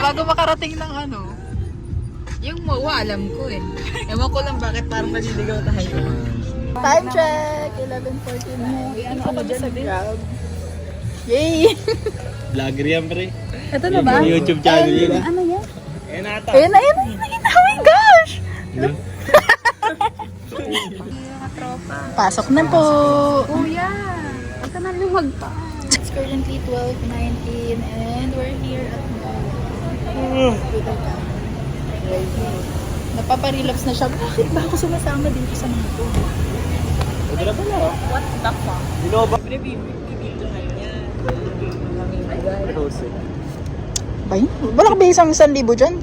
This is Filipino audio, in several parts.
Bago makarating ng ano. Yung MOA, alam ko eh. Ewan ko lang bakit parang naliligaw tayo. Time check! 11:14 na. Ano ako dyan sa Grab? Yay! Vlogger yan, pre. Ito na ba? Yung YouTube channel yun. Ano yan? Ayun na ata. Ayun na, ayun na, ayun na. Oh my gosh! Pasok na po! Kuya! Huwag ka na luwag pa. It's currently 12:19 and we're here at Napaparelax na siya. Bakit ba ako sumasama dito sa mga to? Pwede na pala. What the fuck? Binoba. Ba yun? Wala ka ba isang 1,000 dyan?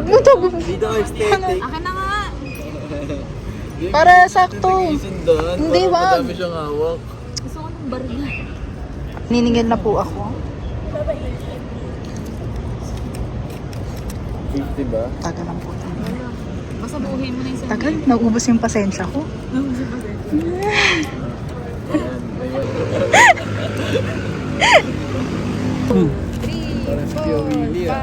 Ito. Dito aesthetic. Akin na nga. Para sakto. Hindi, wag. Madami siyang hawak. Gusto ko ng baril. Niningil na po ako. 50 ba? Tagal lang po. Basta buhin mo na yung Tagal, naubos yung pasensya ko. Parang si Pio Willie, 5,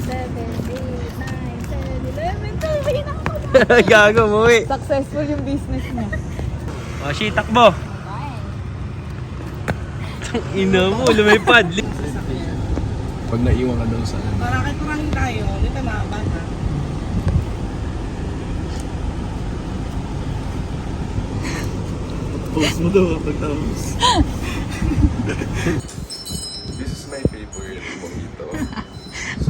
6, 7, 8, 9, 10, 11, 12. Gago mo eh. Successful yung business niya. Oh, shit, takbo. Ina mo, lumipad. Pag naiwan ka doon sa ano. Para kahit kumangin tayo, dito na, bata. Post mo daw kapag tapos. This is my favorite mojito.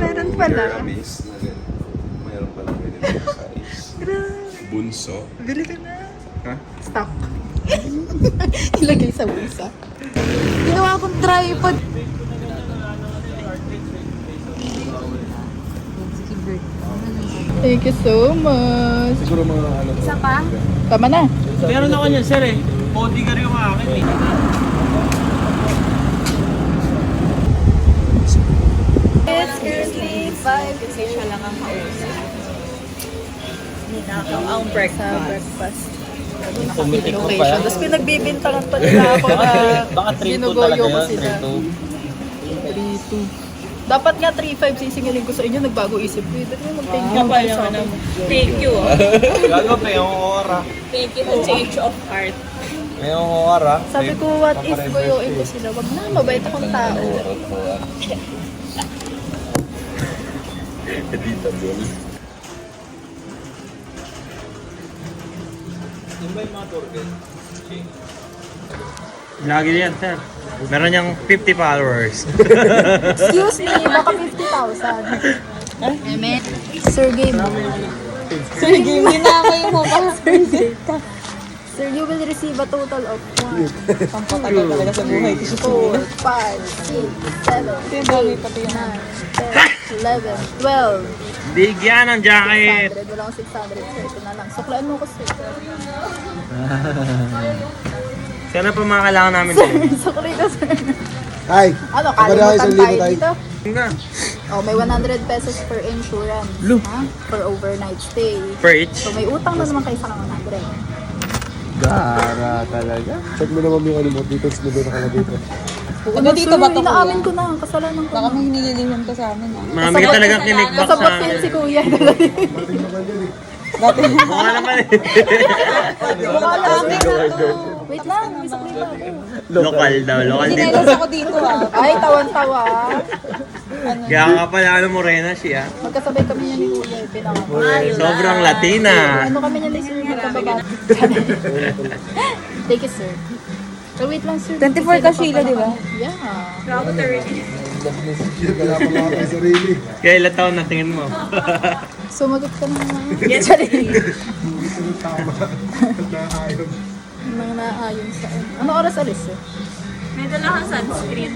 Meron pala. You're amazed na rin. Mayroon palang ganito size. Bunso. Bili ka na. Ha? Stock. Ilagay sa bulsa. Ginawa akong tripod. Thank you so much. Siguro mga ano. Isa pa? Tama na. Meron ako niyan, sir eh. Bodyguard yung akin eh. It's currently 5 kasi siya lang ang kausap. Ang breakfast. Pumitik ko pa Location. yan. Tapos pinagbibintangan pa nila ako na Baka 3-2 ginugoyo talaga ko yun. sila. 3-2. Dapat nga 3-5 sisingilin ko sa inyo. Nagbago isip ko. Dati mo mag-thank you sa akin. Thank you. Gago pa yung ora. Thank you to change of heart. May ora. Sabi ko, what if goyoin ko sila? Wag na, mabait akong tao. Dito, Bill. Vlogger yan, sir. Meron niyang 50 followers. Excuse me, baka 50,000. Emet. Sir Game. Sir Game. Ginamay mo ba? Sir Game. Sir, you will receive a total of 1, Pampatagal talaga sa buhay. 4, 5, 6, 7, 8, 9, 10, 11, 12. Bigyan ng jacket. 600. Wala akong 600. Sir, ito na lang. Suklaan mo ko, sir. Sana pa mga kailangan namin din. Sukli ko, sir. Ay, Ano, Abalahe, kalimutan isang tayo libo tayo. dito? Nga. Oh, may 100 pesos per insurance. Lu. Ha? Per overnight stay. For each. So may utang na naman kayo sa 100. Gara talaga. check mo naman yung ano mo, details mo doon nakalagay ko. Ano dito ba ito? Inaamin ko na, kasalanan ko Baka na. may hinililihim ka sa amin. Marami ka talagang kinikbak sa Kasabot ko yun si kuya. Mukha naman eh. Mukha lang to. Wait lang, may sakli pa ako. Lokal daw, lokal dito. Sinelas ako dito ah. Ay, tawan-tawa. Kaya ka pala ano morena siya. Magkasabay kami niya ni kuya. Pinaka. Sobrang Latina. Ano kami niya ni sir? Magkababa. Thank you, sir. So wait lang, sir. 24 ka, Sheila, di ba? Yeah. Kaya sarili. Kaya ilang taon na tingin mo? Sumagot ka na naman. Yes, sorry. Nakaayon. Mga naayon sa... Ano oras alis, sir? May dala kang sunscreen.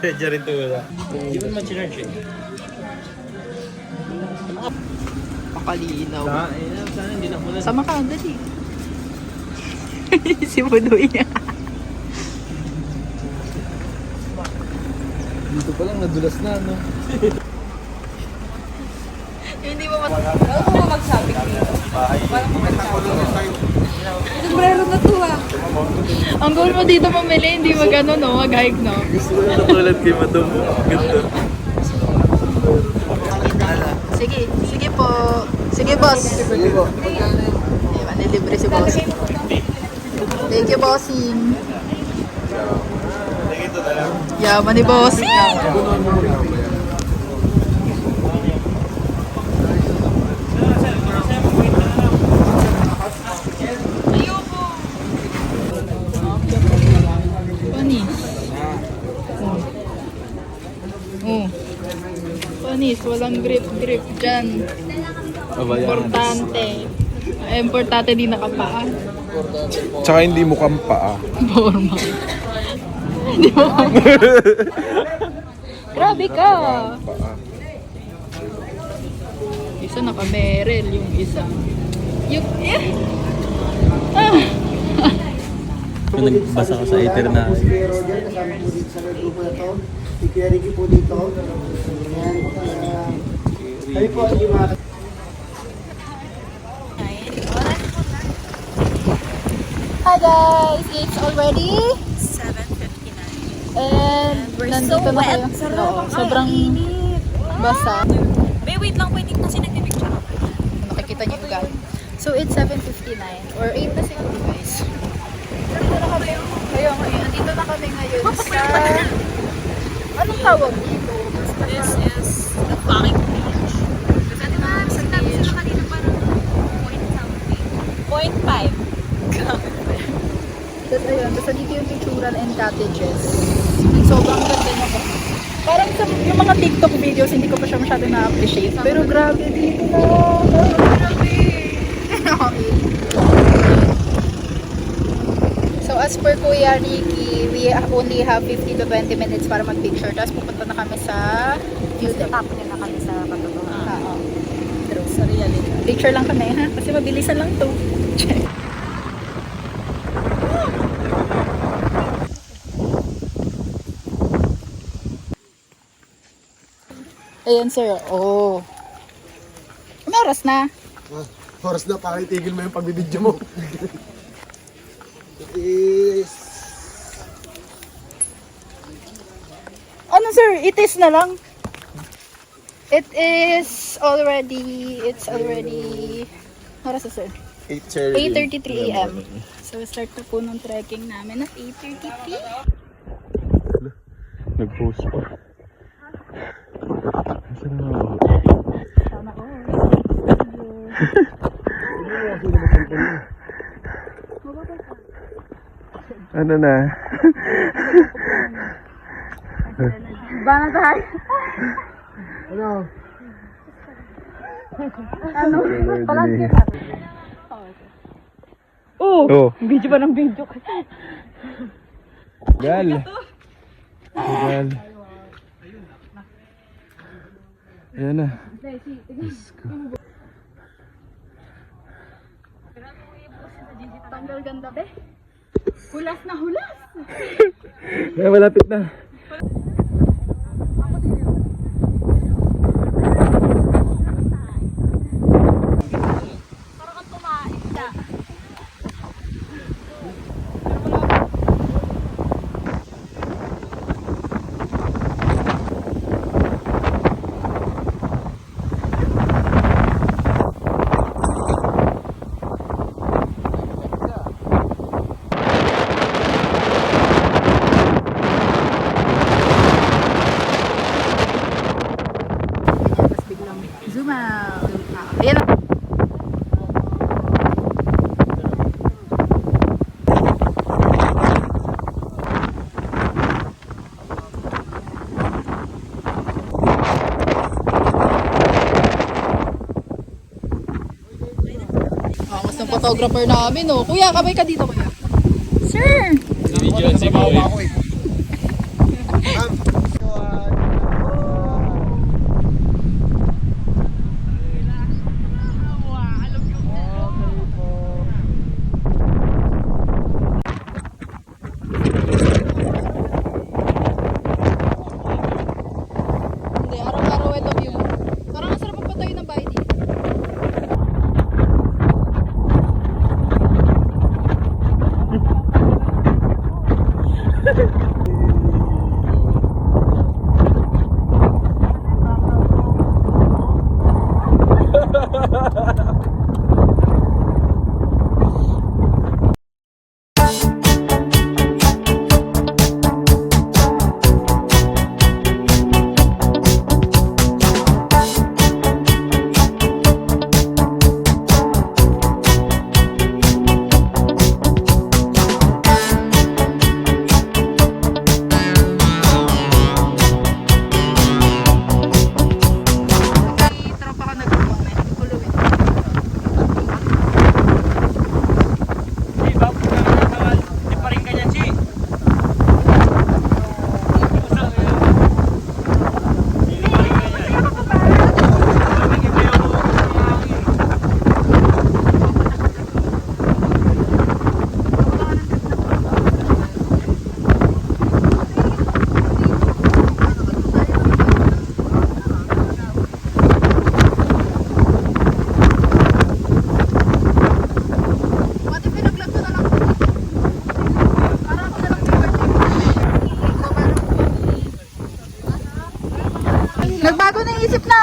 Diyan rin wala. Hindi mo naman chinarge eh. Pakalinaw. Sana hindi na muna. Sama ka, dali. Si Budoy niya. Dito pa lang, nadulas na, no? Hindi mo Huwag mo mag-shopping dito. Parang mag-shopping. Sombrero na to ah. Ang goal mo dito mamili, hindi mag-ano, no? Mag-hike, no? Gusto ko na tulad kay Madam. Ganda. Sige, sige po. Sige, boss. Sige po. Ayun, nilibre si boss. Thank you, bossing. Yaman ni bossing. Panis. Oh. Panis, walang grip-grip dyan. Importante. Ay, importante di nakapaa. Tsaka hindi mukhang paa. Forma. Hindi mo Grabe ka. Isa naka-Merrell, yung isa. Yung, Nagbasa ko sa Ether na Kasama po dito sa grupo na to. Si Kuya Ricky po dito. Ayan. Kami po yung mga... Hi guys! It's already 7:59. and We're nandito so na wet. kayo. Sarap. Oo, sobrang basa. May wait lang, waiting kasi nag-picture ako. Nakikita niyo yung ugali. So it's 7:59 or 8 na siguro guys. Nandito na kami. Ngayon, nandito na kami ngayon sa... Anong tawag dito? This is the fucking beach. Kasi di ba, sinabi sila kanina parang point something. 0.5. Tapos ayun, tapos dito yung pictural and cottages. Sobrang ganda niya po. Parang sa yung mga TikTok videos, hindi ko pa siya masyado na-appreciate. Pero grabe dito na. Grabe. Okay. So as per Kuya Ricky, we only have 15 to 20 minutes para mag-picture. Tapos pupunta na kami sa view deck. Tapos na kami sa katotohanan. Oo. True. Sa reality. Picture lang kami ha? Kasi mabilisan lang to. Check. Ayan sir. Oh. Ano oras na? Oras na para itigil mo yung pagbibidyo mo. It is... Ano sir? It is na lang. It is already... It's already... Ano oras na sir? 8:33 a.m. So start na po ng trekking namin at 8:33. nag-post pa. Saan na ako? Tama ko. Ano na? Ba na tayo? Ano? Ano? Palagi na. Oh, Video pa ng video ka. gal. Gal. Ayan na. Let's go. Tanggal ganda be. Hulas na hulas. Ay, malapit na. Zoom out. Ayan na. Angas ng photographer namin, oh. Kuya, kamay ka dito, kuya. Sir! Si Boy. Hindi, araw-araw ito view. Parang ang sarap magpatayo ng bahay dito.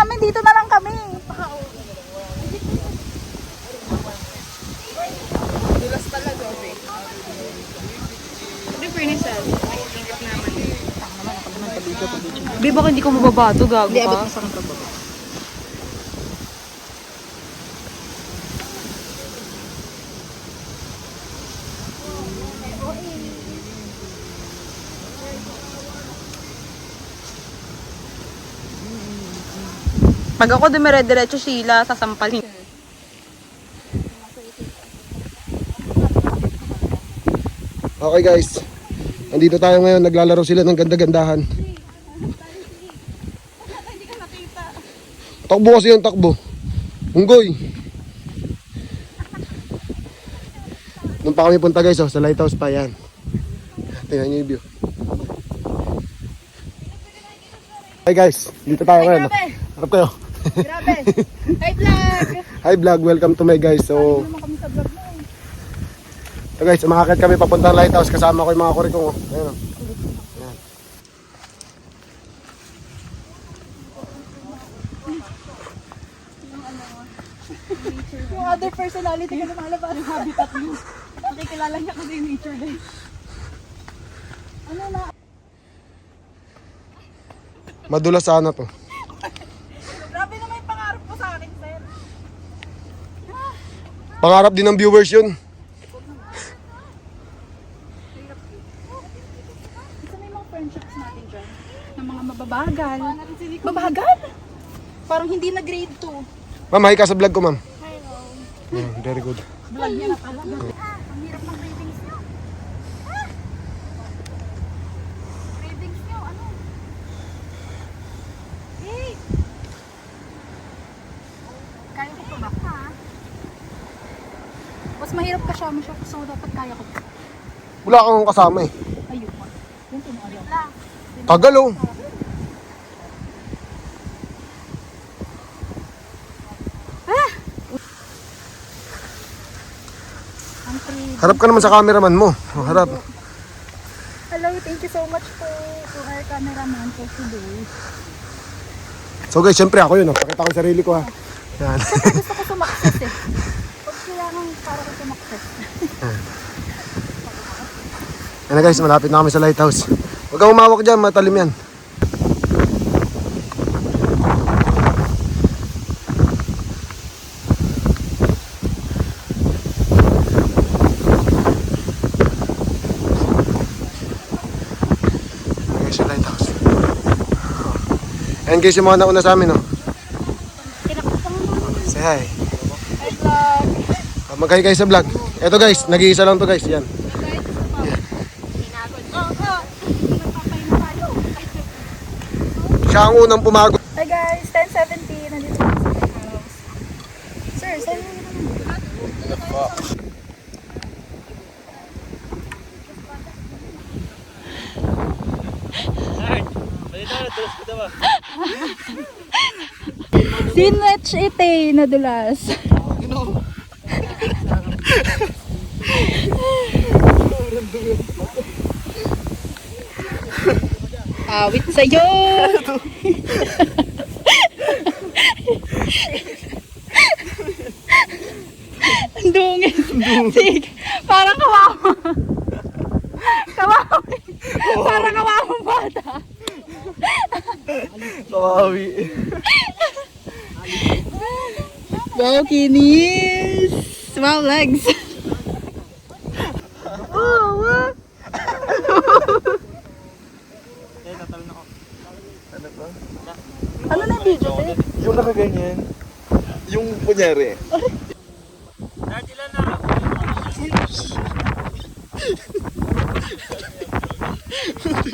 namin, dito na lang kami. Dulas talaga, okay. Hindi, Pernisal. Babe, baka hindi ko mababato, gago Hindi, abot ka. na sa kang trabaho. Pag ako dumire-diretso, Sheila, sasampalin. Okay guys, andito tayo ngayon, naglalaro sila ng ganda-gandahan. Takbo kasi yung takbo. Unggoy. Nung pa kami punta guys, sa lighthouse pa yan. Tingnan nyo yung view. Hi guys, dito tayo ngayon. Harap kayo. Grabe. Hey, vlog! Hi vlog, welcome to my guys. So, ito guys, umakakit kami papuntang lighthouse. Kasama ko yung mga kurikong. Ayun o. Ayan. Yung other personality ka lumalabas. Yung habitat mo. Nakikilala niya kasi yung nature guys. Ano na? Madulas sana to. Grabe naman yung pangarap mo sa akin, sir. Pangarap din ng viewers yun. Isa na yung mga friendships natin dyan. Ng mga mababagal. Mabagal? Parang hindi na grade 2. Ma'am, hi ka sa vlog ko ma'am. Very good. Vlog niya na pala. Ang hirap ng cravings niyo. Cravings niyo, ano? Hey! Kaya ko pa ba? Ha? Mas mahirap ka siya, so dapat kaya ko. Wala kang kasama eh. Ayun mo. Yung pinakalang. Tagal oh. Harap ka naman sa cameraman mo. Oh, harap. Hello, thank you so much po to our cameraman for today. So guys, syempre ako yun. Pakita ko yung sarili ko ha. Yan. Gusto ko sumakses eh. Pag kailangan para ko sumakses. Yan na guys, malapit na kami sa lighthouse. Huwag kang umawak dyan, matalim yan. Guys, yung lighthouse. Ayan guys, yung mga nauna sa amin, oh. Say hi. Hi vlog! Mag-hi guys sa vlog. Eto guys, nag-iisa lang to guys. Yan. Siya ang unang pumagod. Hi guys, 10:70. Nandito kami sa lighthouse. Sir, saan mo naman? Sinwetch ite nadulas. Awit sa'yo! Ang dungis. Sige, parang kawawa. Kawawa. Parang kawawa bata. Kawawi. Wow, kinis! Wow, legs! Oh, what? Ano na video, te? Yung nakaganyan. Yung kunyari.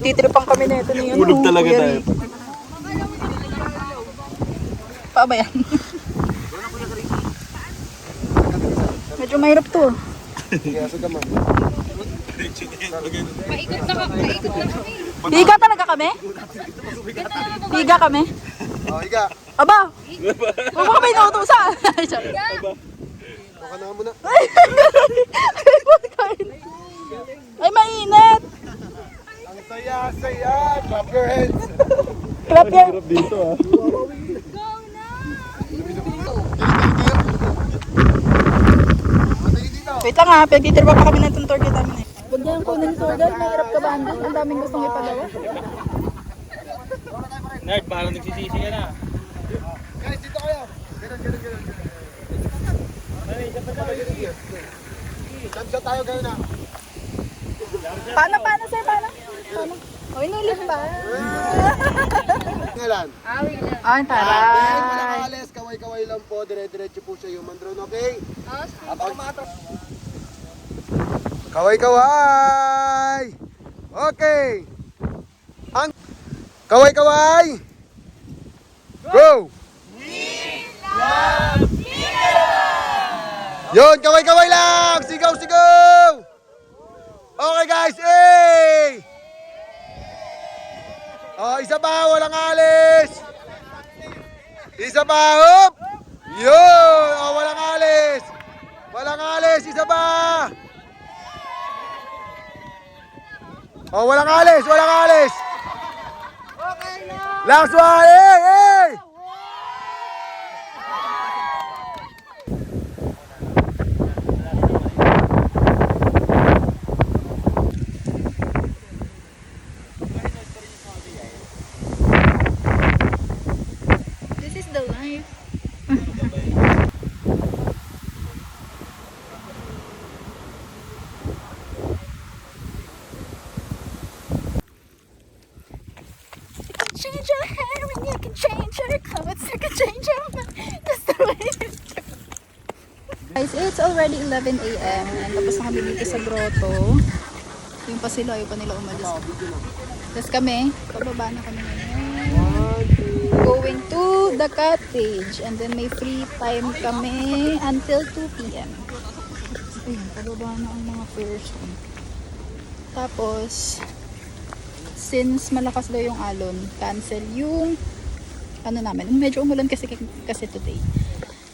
Titripang kami na ito ni Ulog talaga tayo. Pa ba yan? Medyo mahirap to. Higa talaga kami? Higa kami? Oh, higa. Aba! Huwag mo kami inuutusan! Baka na mo na. Ay, mainit! Ang saya, saya. Clap your hands. Clap yan! Dito ah. nga, pinagtitirpa pa kami ng tour guide namin. Huwag niyo yung kunin tour guide, mahirap ka ba? Ang daming gustong ipagawa. Nerd, parang nagsisisi ka na. Guys, dito kayo. Ganun. Jump tayo ganun na. Paano sir, paano? O, inulit ba? Ngalan. Ay, taray. Walang alis, kaway-kaway lang po. Dire-diretso po siya human drone, okay? Kaway-kaway! Okay! Ang kaway-kaway! Go! Yun, kaway-kaway lang! Sigaw, sigaw! Okay guys, eh! Oh, isa pa, walang alis! Isa pa, hop! Yun! Oh, walang alis! Walang alis, isa pa! Oh, walang alis, walang alis! Last one, eh! This is the life. Change your hair and you can change your clothes. You can change your mind. Just the way it is. Guys, it's already 11 a.m. and tapos na kami dito sa grotto. Yung pa sila, ayaw pa nila umalis. Tapos kami, pababa na kami ngayon. Going to the cottage and then may free time kami until 2 p.m. Ayun, pababa na ang mga person. Tapos, since malakas daw yung alon, cancel yung ano namin. Medyo umulan kasi today.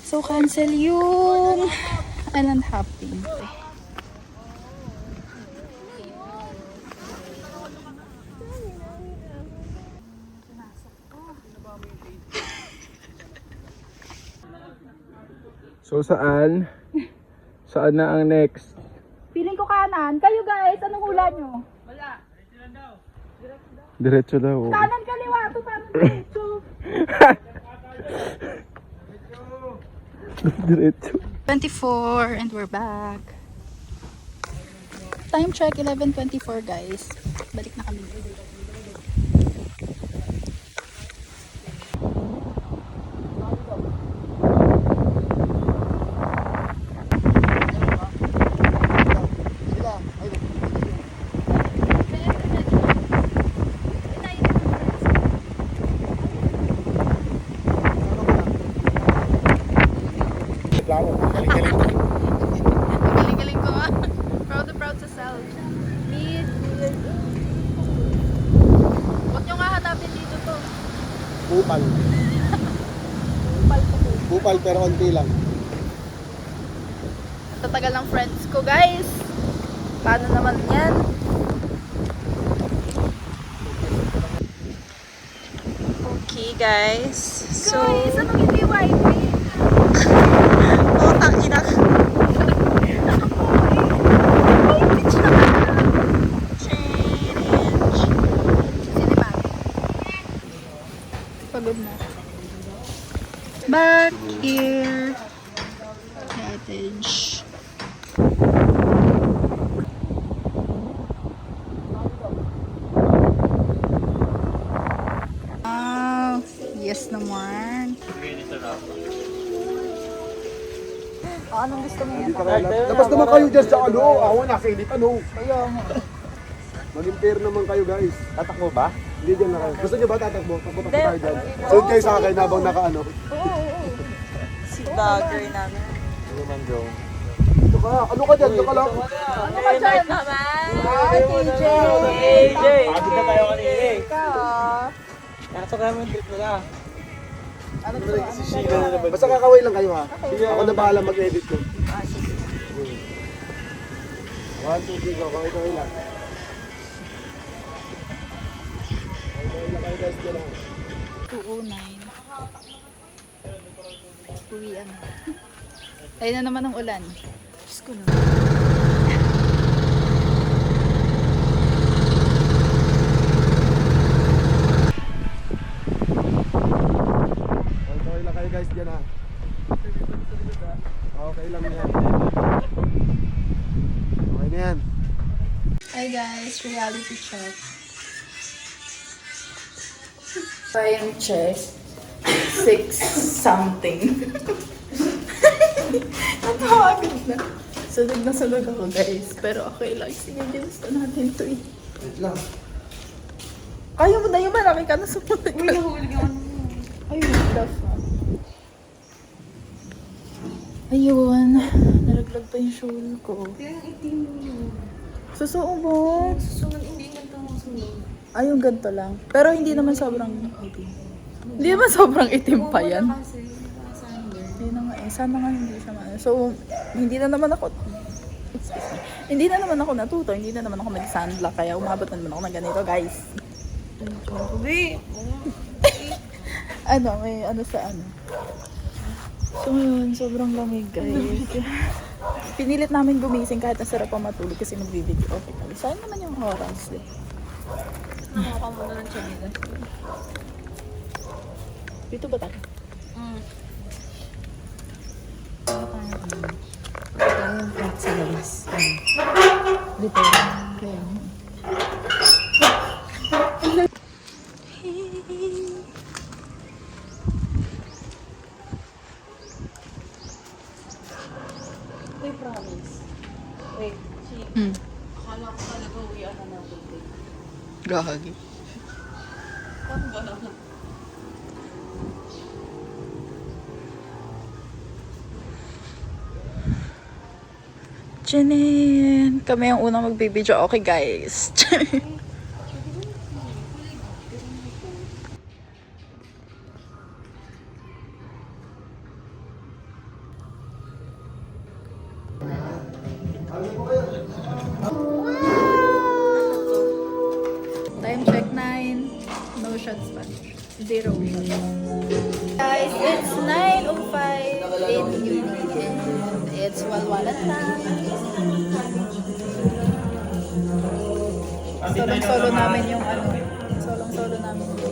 So, cancel yung island hopping. So saan? Saan na ang next? Feeling ko kanan. Kayo guys, anong hula nyo? Diretso daw. Kanan kaliwa, to kanan diretso. Diretso. 24 and we're back. Time check 11:24 guys. Balik na kami. Galing-galing ko ah. Proud na proud sa self. Mid. Huwag nyo nga hanapin dito to. Bupal. Bupal pero konti lang. Tatagal ng friends ko guys. Paano naman yan? Okay guys. So, guys, anong hindi wifi? Oh, tangina. Pagod na. Back here. Cottage. Wow. Yes naman. Anong gusto mo yun? Labas naman kayo dyan sa ano. Ako nasa init ano. Maging fair naman kayo guys. Tatakbo ba? Hindi dyan na kayo. Gusto nyo ba tatakbo? Taputak tayo dyan. Sunod kayo sa akin habang nakaano. Si vlogger namin. Ito ka. Ano ka dyan? Ito ka lang. Ano ka dyan? Hi, TJ! Pagod na tayo kanina eh. Ikaw. Nasa kami yung trip nila. Basta kakaway lang kayo ha. Ako na bahala mag-edit ko. 1, 2, 3, go. Kaway lang. Kaway lang kayo guys. Dyan lang. 2:09. Uwian. Ayun na naman ang ulan. Diyos ko lang. Okay lang kayo guys dyan ha. Okay lang yan. Okay na yan. Hi guys, reality check. Time check. 6 something. Natawagan na. Sunog ako guys. Pero okay lang. Sige, ginusto natin to eh. Wait lang. Ayaw mo na yung malaki ka na sumunod ka. Uy, nahuli ka ano. Ayun, love ha. Ayun. Naraglag pa yung shawl ko. Kaya ang itim yun. Susuo mo. Susunod, hindi ganito ang susunod. Ayun, ganito lang. Pero hindi naman sobrang itim. Hindi naman sobrang itim pa yan. Kasi, nakasander. Hindi na nga eh. Sana nga hindi siya So, hindi na naman ako... Excuse me. Hindi na naman ako natuto. Hindi na naman ako nag-sandlock. Kaya umabot na naman ako ng ganito, guys. Ubi! Ano, may ano sa ano. So, yun. Sobrang lamig, guys. Pinilit namin gumising kahit nasarap pa matulog kasi nag-video. Okay, sayang naman yung oras. Nakakuha mo na ng chanila. Dito ba tayo? Yung flat sa labas. Dito. Okay. Uy, promise. Wait, Chief. Akala ko talaga uwian na natin. Gahagi. Ano ba naman? Janine! Kami ang unang magbibideo. Okay, guys. Time check 9. No shots pa. 0 shots. Guys, it's 9:05 in UP and it's walwalan time. Solong-solo namin yung ano. Solong-solo namin yung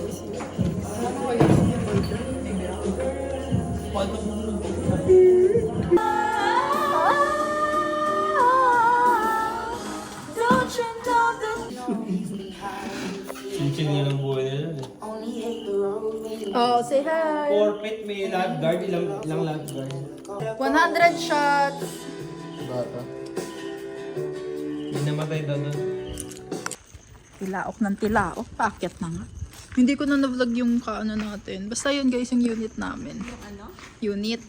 Chinchin yun ang buhay nila. Oh, say hi. Forfeit, may lifeguard. Ilang lifeguard? 100 shots. Bata. May namatay daw doon. Tilaok ng tilaok. Paakyat na nga. Hindi ko na na-vlog yung kaano natin. Basta yun guys, yung unit namin. Ano? Unit.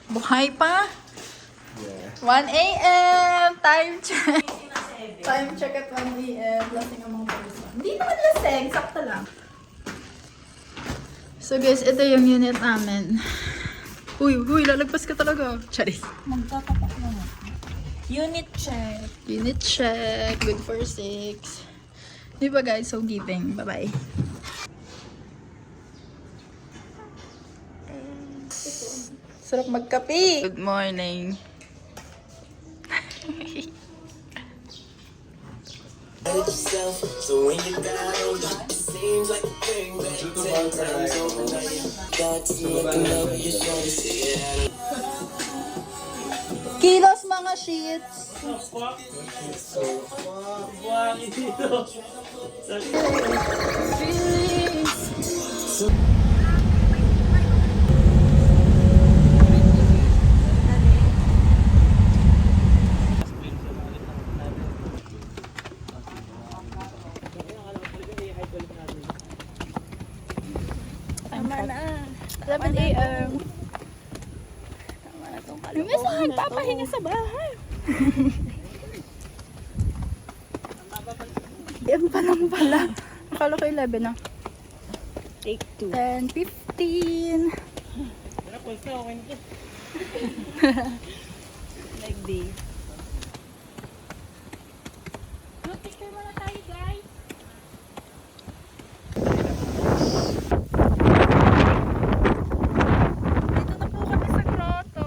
Buhay pa? 1 a.m. Time check. Time check at 1 a.m. Lasing ang mga person. Hindi naman lasing. Sakto lang. So guys, ito yung unit namin. Uy, lalagpas ka talaga. Charis. Magtatapak naman. Unit check. Unit check. Good for 6. Di ba guys? So giving. Bye-bye. Sarap magkape. Good morning. So when you're down, it seems like a thing that 10 times overnight. Got to looking up, you're trying to see it. Kilos mga sheets. Tama na. 11 a.m. Yung isa nagpapahinga sa bahay. Yan pa lang pala. Akala ko 11 na. Take 2. 10:15. Like this. Picture muna tayo, guys. Dito na po kami sa grotto.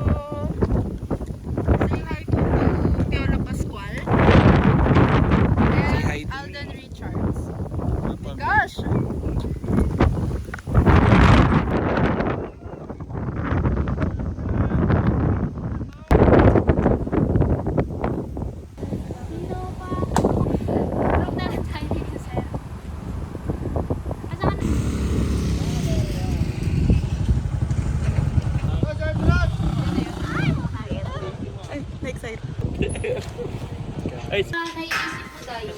Ay, Naiisip ko tayo.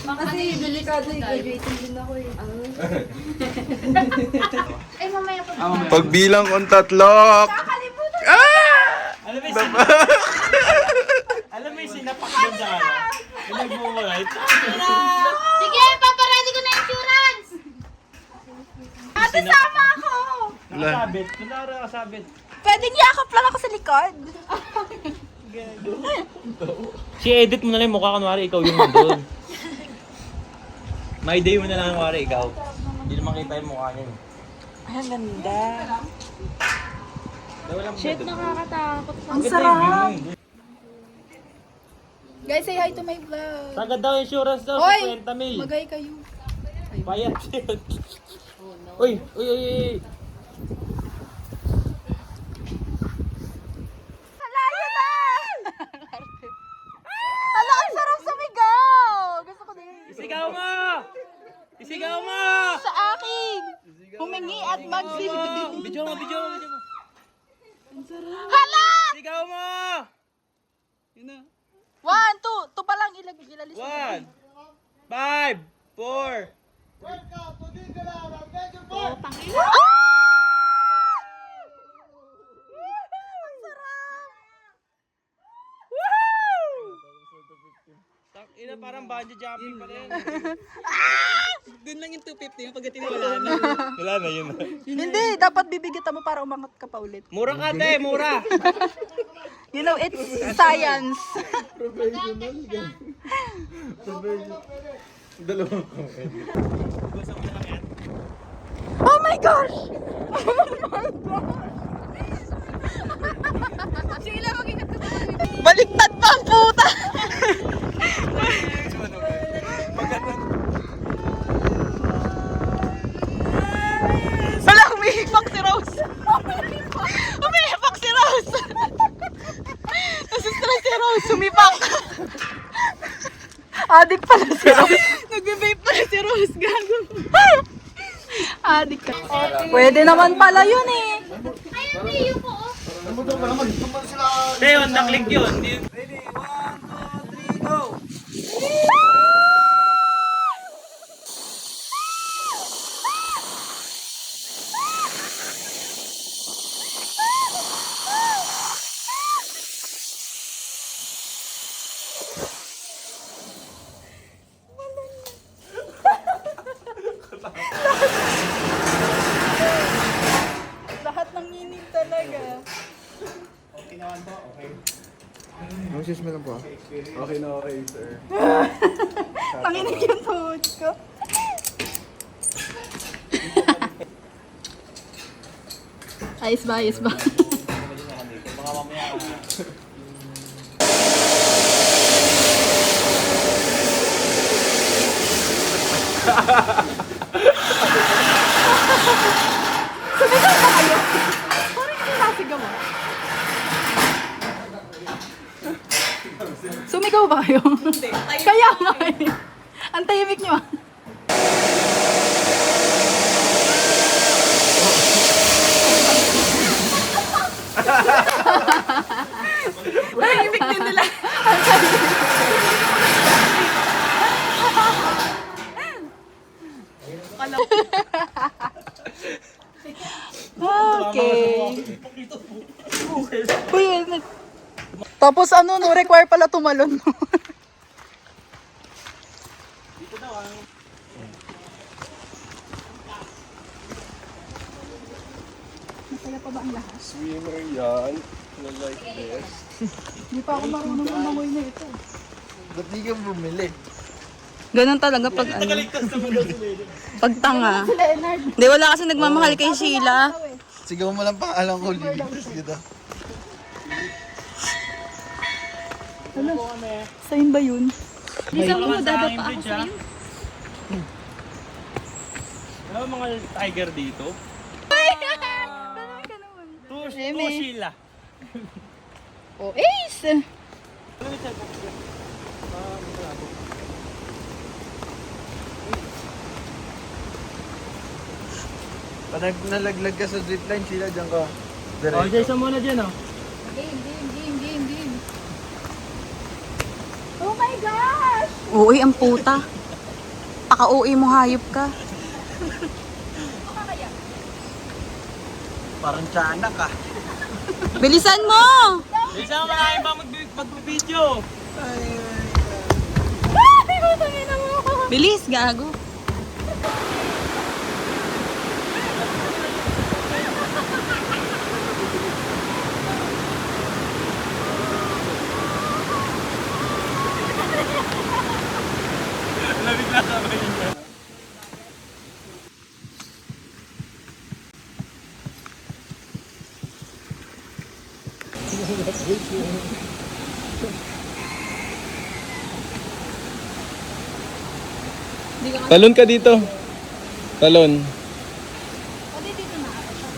Kasi delikado yung graduating din ako eh. Ay, mamaya pa. Pagbilang on tatlo. alam mo yung sinapak doon sa ano? Yung nagmumulay. Sige, papaready ko na insurance! Ate, sama ako! Nakasabit. Kunwari nakasabit. Pwedeng yakap lang ako sa likod. Si-edit mo na lang yung mukha kunwari ikaw yung nandun. May day mo na lang kunwari ikaw. Hindi naman kita yung mukha niya. Ay, ang ganda. Shit, nakakatakot. Ang sarap. Guys, say hi to my vlog. Sagad daw insurance daw, Oy! 50 mil. Magay kayo. Bayad yun. Uy, uy, uy, uy. Halayo na! Hala, ang sarap sumigaw! Gusto ko din. Isigaw mo! Isigaw mo! Sa akin! Humingi at magsilbi. Video mo, video mo, video mo. Hala! Isigaw mo! 1, 2. Ito pa lang ilalis. 1, 5, 4. Ina parang bungee jumping pa rin. Doon lang yung 250 yung pagdating wala na. Wala na yun. Hindi, dapat bibigitan mo para umangat ka pa ulit. Mura ka te, mura. You know, it's science. Oh my gosh! Sheila, mag-ingat ka. Baliktad pa ang puta! Wala, umihipak si Rose. Umihipak si Rose. Nasistress si Rose, sumipak. Adik pala si Rose. Nagbe-vape pala si Rose, gago. Adik ka. Pwede naman pala yun eh. Ayun, Leo po. Te, on the click yun. Lahat ng inig talaga. Moses mo lang po. Okay na okay, sir. Nanginig yung tuhod ko. Ayos ba, ayos ba? Sumigaw ba kayo? Parang hindi nasigaw mo. Sumigaw ba kayo? Hindi. Kaya nga eh. Ang tahimik nyo ah. Tahimik din nila. Ang tahimik. Okay. Uy, ano? Tapos ano, no, require pala tumalon. Masaya pa ba ang lahat? Swimmer yan. Na like this. Hindi pa ako marunong umangoy na ito. Ba't di ka bumili? Ganun talaga pag ano. Pag tanga. Hindi, wala kasi nagmamahal kay Sheila. Sigaw mo lang pangalan ko, Lilis dito. Sa'yo ba yun? Bisa mo, dadapa ako sa'yo. Ano mga tiger dito? Two Sheila. Oh, Ace! Pag nalaglag ka sa zipline, sila dyan ka. Oh, Jason muna dyan oh. Game. Uy, ang puta. Paka-uwi mo, hayop ka. Parang tiyanak ah. Bilisan mo! Isa mo marami pa mag-video. Bilis, gago. Lamig na kamay niya. Talon ka dito. Talon.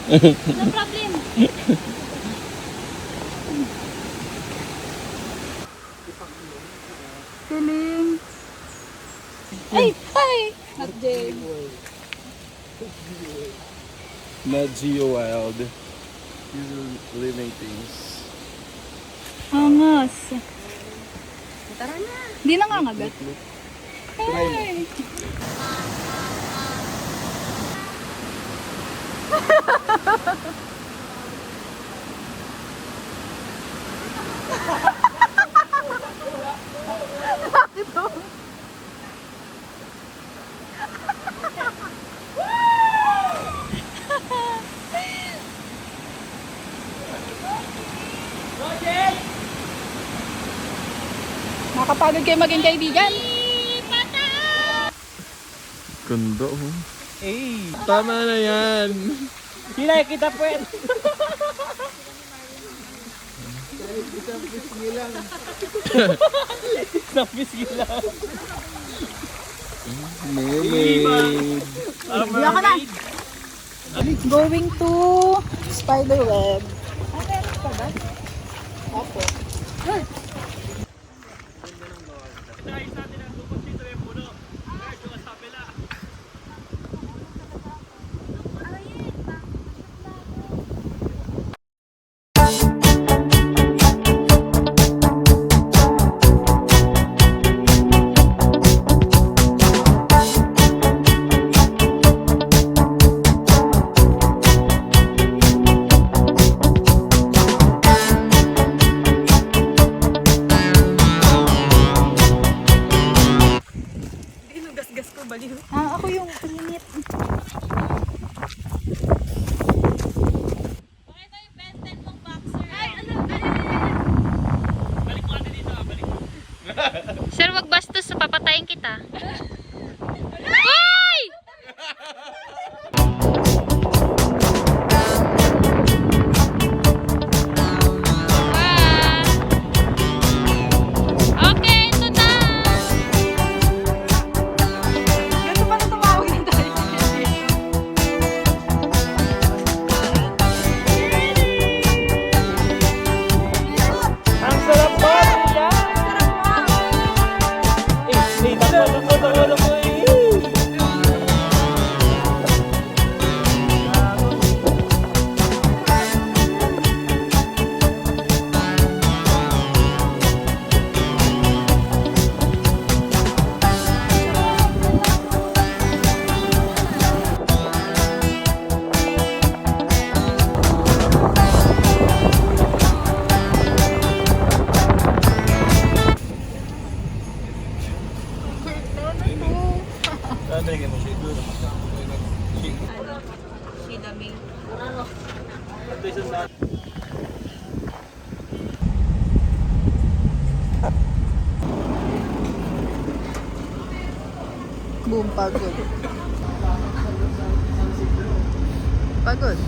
No problem. Galing. Ay! Ay! Not Jay. Not Geo Wild. These are living things. Angas. Tara na. Hindi nangangagat. Ay! Nakapagod kayo maging kaibigan. Ganda oh. Hey, tama na yan. Hinay kita pwede. Isang pisngi lang. Mermaid. Ako na. Going to Spiderweb. Opo. Ako yung pinit. Sir, wag bastos, papatayin kita. Ay! Okay, ito na. Ganito pa na tumawag yung tayo. Ang sarap ba? Boom, pagod. Pagod.